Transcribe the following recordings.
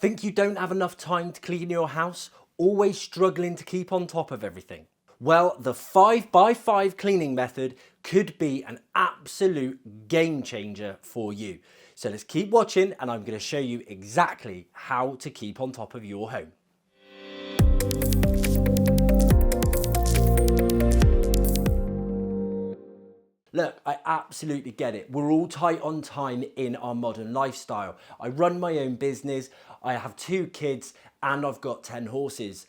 Think you don't have enough time to clean your house? Always struggling to keep on top of everything? Well, the 5x5 cleaning method could be an absolute game changer for you. So let's keep watching and I'm going to show you exactly how to keep on top of your home. Look, I absolutely get it. We're all tight on time in our modern lifestyle. I run my own business, I have 2 kids, and I've got 10 horses.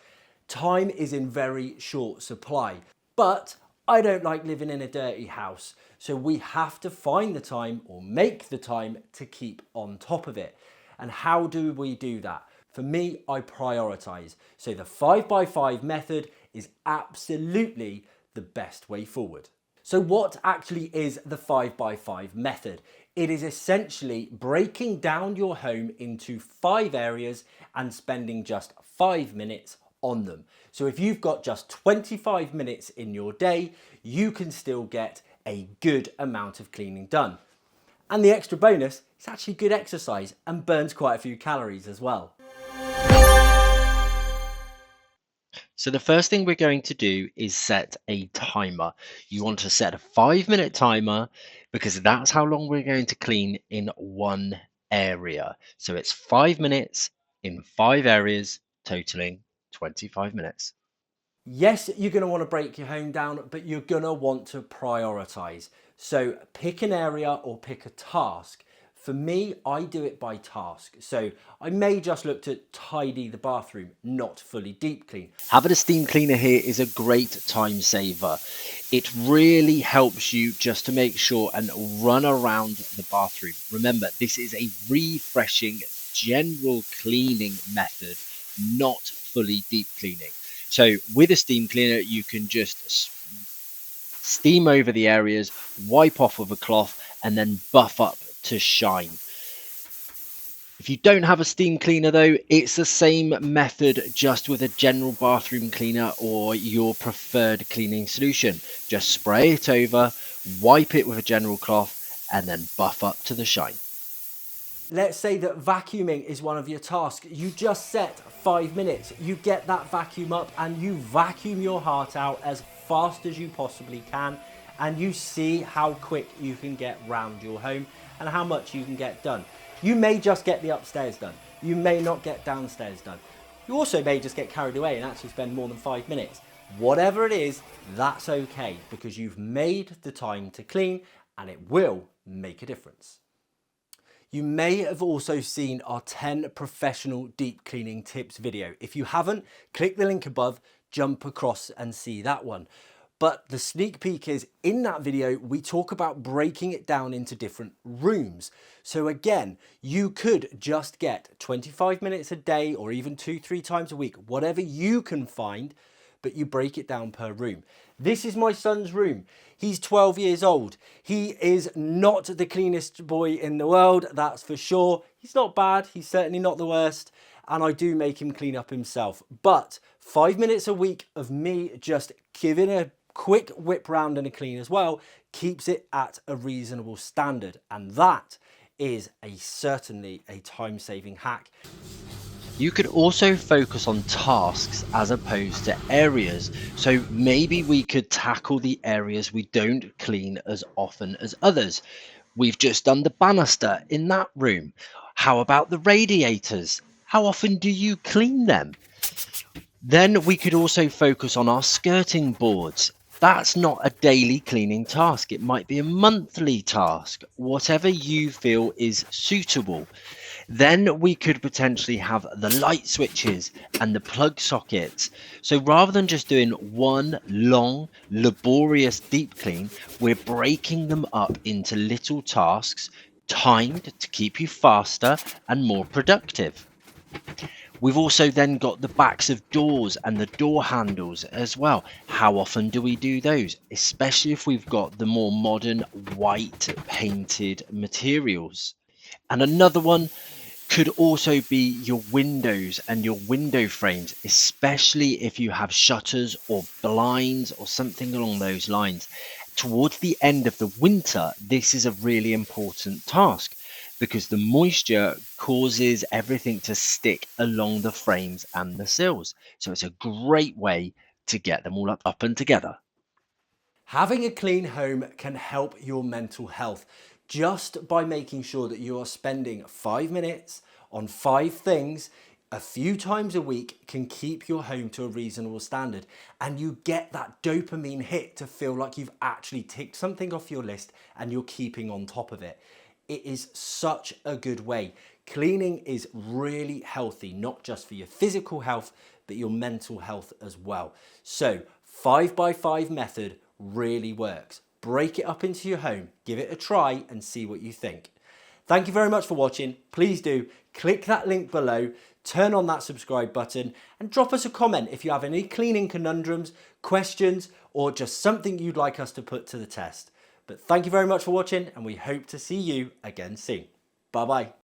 Time is in very short supply, but I don't like living in a dirty house. So we have to find the time or make the time to keep on top of it. And how do we do that? For me, I prioritize. So the 5x5 method is absolutely the best way forward. So what actually is the 5x5 method? It is essentially breaking down your home into 5 areas and spending just 5 minutes on them. So if you've got just 25 minutes in your day, you can still get a good amount of cleaning done. And the extra bonus, it's actually good exercise and burns quite a few calories as well. So the first thing we're going to do is set a timer. You want to set a 5-minute timer because that's how long we're going to clean in one area. So it's 5 minutes in 5 areas, totaling 25 minutes. Yes, you're going to want to break your home down, but you're going to want to prioritize. So pick an area or pick a task. For me, I do it by task. So I may just look to tidy the bathroom, not fully deep clean. Having a steam cleaner here is a great time saver. It really helps you just to make sure and run around the bathroom. Remember, this is a refreshing general cleaning method, not fully deep cleaning. So with a steam cleaner, you can just steam over the areas, wipe off with a cloth, and then buff up to shine. If you don't have a steam cleaner though, it's the same method just with a general bathroom cleaner or your preferred cleaning solution. Just spray it over, wipe it with a general cloth, and then buff up to the shine. Let's say that vacuuming is one of your tasks. You just set 5 minutes. You get that vacuum up and you vacuum your heart out as fast as you possibly can, and you see how quick you can get round your home and how much you can get done. You may just get the upstairs done. You may not get downstairs done. You also may just get carried away and actually spend more than 5 minutes. Whatever it is, that's okay because you've made the time to clean and it will make a difference. You may have also seen our 10 professional deep cleaning tips video. If you haven't, click the link above, jump across and see that one. But the sneak peek is in that video, we talk about breaking it down into different rooms. So again, you could just get 25 minutes a day or even 2-3 times a week, whatever you can find, but you break it down per room. This is my son's room. He's 12 years old. He is not the cleanest boy in the world, that's for sure. He's not bad, he's certainly not the worst, and I do make him clean up himself. But 5 minutes a week of me just giving a quick whip round and a clean as well keeps it at a reasonable standard, and that is certainly a time-saving hack. You could also focus on tasks as opposed to areas. So maybe we could tackle the areas we don't clean as often as others. We've just done the banister in that room. How about the radiators? How often do you clean them? Then we could also focus on our skirting boards. That's not a daily cleaning task. It might be a monthly task, whatever you feel is suitable. Then we could potentially have the light switches and the plug sockets. So rather than just doing one long, laborious deep clean, we're breaking them up into little tasks, timed to keep you faster and more productive. We've also then got the backs of doors and the door handles as well. How often do we do those? Especially if we've got the more modern white painted materials. And another one could also be your windows and your window frames, especially if you have shutters or blinds or something along those lines. Towards the end of the winter, this is a really important task because the moisture causes everything to stick along the frames and the sills. So it's a great way to get them all up and together. Having a clean home can help your mental health just by making sure that you are spending 5 minutes on 5 things a few times a week can keep your home to a reasonable standard, and you get that dopamine hit to feel like you've actually ticked something off your list and you're keeping on top of it. It is such a good way. Cleaning is really healthy, not just for your physical health, but your mental health as well. So 5x5 method really works. Break it up into your home, give it a try and see what you think. Thank you very much for watching. Please do click that link below, turn on that subscribe button and drop us a comment if you have any cleaning conundrums, questions, or just something you'd like us to put to the test. But thank you very much for watching and we hope to see you again soon. Bye bye.